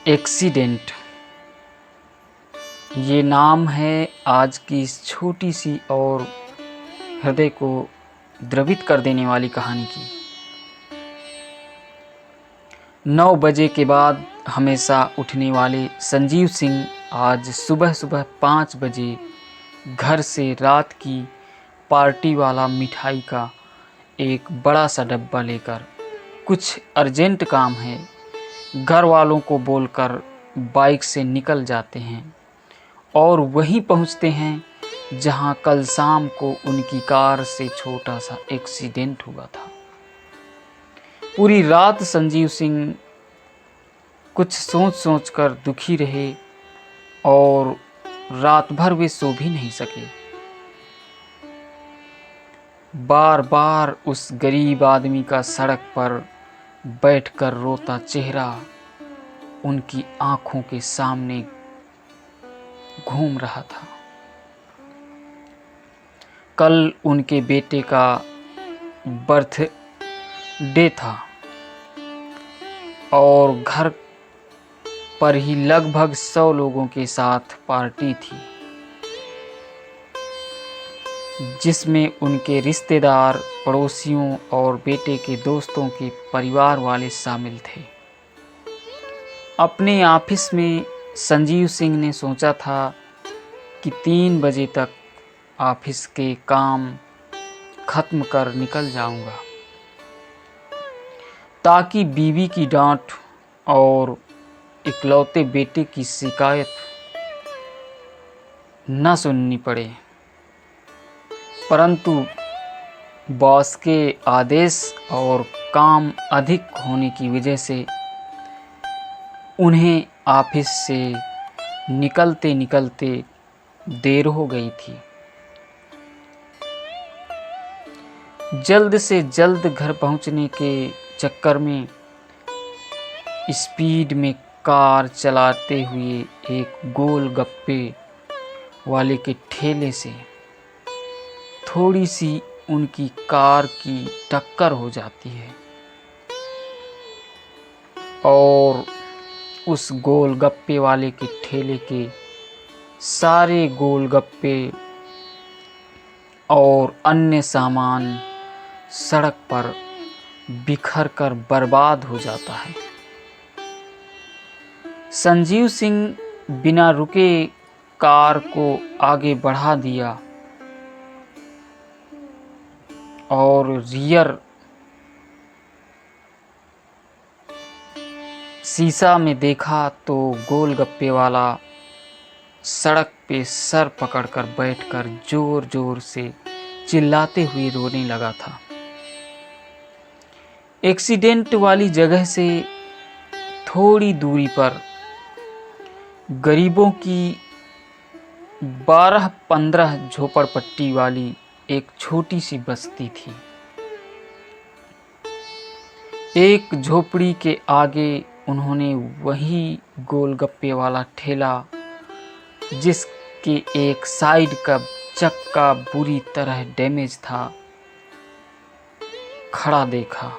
Accident, ये नाम है आज की इस छोटी सी और हृदय को द्रवित कर देने वाली कहानी की। 9 बजे के बाद हमेशा उठने वाले संजीव सिंह आज सुबह सुबह 5 बजे घर से रात की पार्टी वाला मिठाई का एक बड़ा सा डब्बा लेकर कुछ अर्जेंट काम है घर वालों को बोलकर बाइक से निकल जाते हैं और वहीं पहुंचते हैं जहां कल शाम को उनकी कार से छोटा सा एक्सीडेंट हुआ था। पूरी रात संजीव सिंह कुछ सोच सोच कर दुखी रहे और रात भर वे सो भी नहीं सके। बार बार उस गरीब आदमी का सड़क पर बैठकर रोता चेहरा उनकी आंखों के सामने घूम रहा था। कल उनके बेटे का बर्थडे था और घर पर ही लगभग 100 लोगों के साथ पार्टी थी, जिसमें उनके रिश्तेदार, पड़ोसियों और बेटे के दोस्तों के परिवार वाले शामिल थे। अपने ऑफिस में संजीव सिंह ने सोचा था कि 3 बजे तक ऑफिस के काम खत्म कर निकल जाऊंगा ताकि बीवी की डांट और इकलौते बेटे की शिकायत न सुननी पड़े। परंतु बॉस के आदेश और काम अधिक होने की वजह से उन्हें ऑफिस से निकलते निकलते देर हो गई थी। जल्द से जल्द घर पहुंचने के चक्कर में स्पीड में कार चलाते हुए एक गोलगप्पे वाले के ठेले से थोड़ी सी उनकी कार की टक्कर हो जाती है और उस गोलगप्पे वाले के ठेले के सारे गोलगप्पे और अन्य सामान सड़क पर बिखर कर बर्बाद हो जाता है। संजीव सिंह बिना रुके कार को आगे बढ़ा दिया और रियर शीशा में देखा तो गोलगप्पे वाला सड़क पे सर पकड़कर बैठकर जोर जोर से चिल्लाते हुए रोने लगा था। एक्सीडेंट वाली जगह से थोड़ी दूरी पर गरीबों की 12-15 झोपड़पट्टी वाली एक छोटी सी बस्ती थी। एक झोपड़ी के आगे उन्होंने वही गोलगप्पे वाला ठेला, जिसके एक साइड का चक्का बुरी तरह डैमेज था, खड़ा देखा।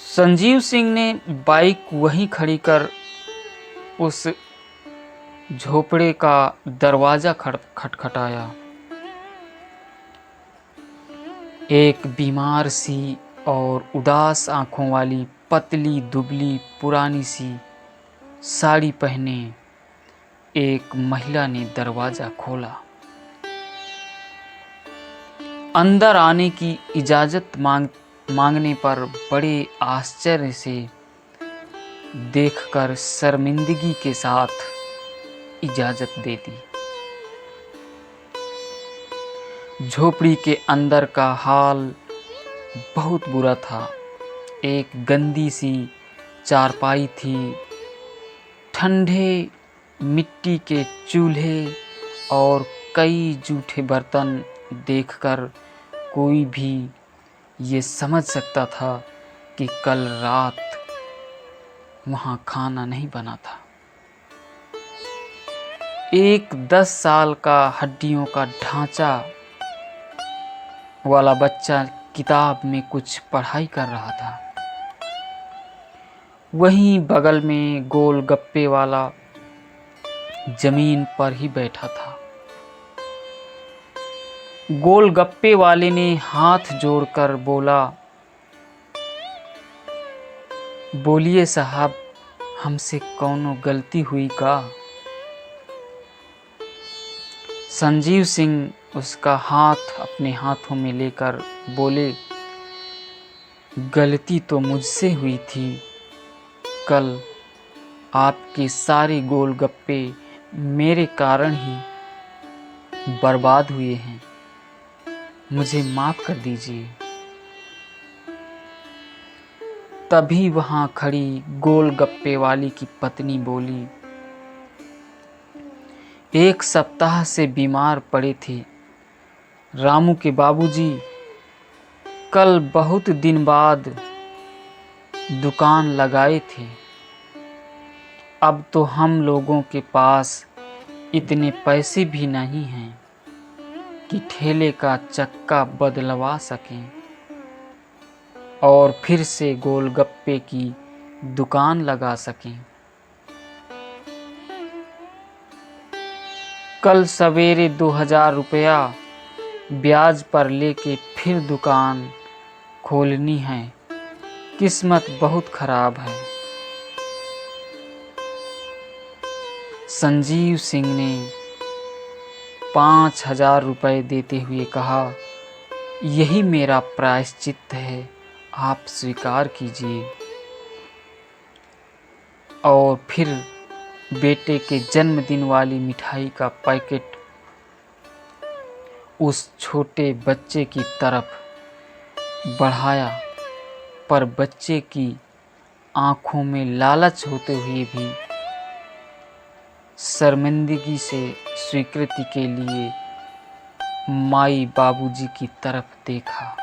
संजीव सिंह ने बाइक वहीं खड़ी कर उस झोपड़े का दरवाजा खटखटाया। एक बीमार सी और उदास आंखों वाली पतली दुबली पुरानी सी साड़ी पहने एक महिला ने दरवाजा खोला। अंदर आने की इजाज़त मांगने पर बड़े आश्चर्य से देखकर शर्मिंदगी के साथ इजाज़त दे दी। झोपड़ी के अंदर का हाल बहुत बुरा था। एक गंदी सी चारपाई थी, ठंडे मिट्टी के चूल्हे और कई जूठे बर्तन देखकर कोई भी ये समझ सकता था कि कल रात वहाँ खाना नहीं बना था। एक 10 साल का हड्डियों का ढांचा वाला बच्चा किताब में कुछ पढ़ाई कर रहा था। वहीं बगल में गोलगप्पे वाला जमीन पर ही बैठा था। गोलगप्पे वाले ने हाथ जोड़कर बोला, बोलिए साहब, हमसे कौनो गलती हुई का? संजीव सिंह उसका हाथ अपने हाथों में लेकर बोले, गलती तो मुझसे हुई थी। कल आपके सारे गोलगप्पे मेरे कारण ही बर्बाद हुए हैं, मुझे माफ़ कर दीजिए। तभी वहाँ खड़ी गोलगप्पे वाली की पत्नी बोली, एक सप्ताह से बीमार पड़े थे रामू के बाबूजी, कल बहुत दिन बाद दुकान लगाए थे। अब तो हम लोगों के पास इतने पैसे भी नहीं हैं कि ठेले का चक्का बदलवा सकें और फिर से गोलगप्पे की दुकान लगा सकें। कल सवेरे 2000 रुपया ब्याज पर लेके फिर दुकान खोलनी है। किस्मत बहुत खराब है। संजीव सिंह ने 5000 रुपये देते हुए कहा, यही मेरा प्रायश्चित है, आप स्वीकार कीजिए। और फिर बेटे के जन्मदिन वाली मिठाई का पैकेट उस छोटे बच्चे की तरफ बढ़ाया, पर बच्चे की आंखों में लालच होते हुए भी शर्मिंदगी से स्वीकृति के लिए माई बाबूजी की तरफ देखा।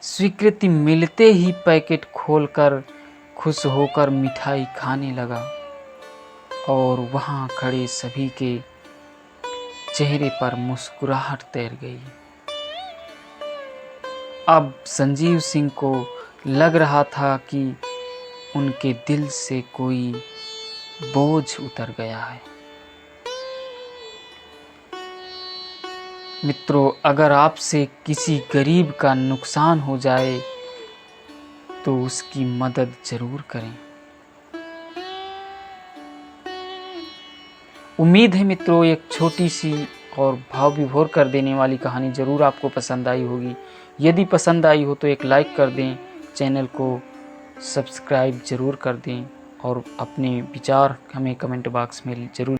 स्वीकृति मिलते ही पैकेट खोलकर खुश होकर मिठाई खाने लगा और वहाँ खड़े सभी के चेहरे पर मुस्कुराहट तैर गई। अब संजीव सिंह को लग रहा था कि उनके दिल से कोई बोझ उतर गया है। मित्रों, अगर आपसे किसी गरीब का नुकसान हो जाए तो उसकी मदद जरूर करें। उम्मीद है मित्रों, एक छोटी सी और भाव विभोर कर देने वाली कहानी ज़रूर आपको पसंद आई होगी। यदि पसंद आई हो तो एक लाइक कर दें, चैनल को सब्सक्राइब ज़रूर कर दें और अपने विचार हमें कमेंट बॉक्स में ज़रूर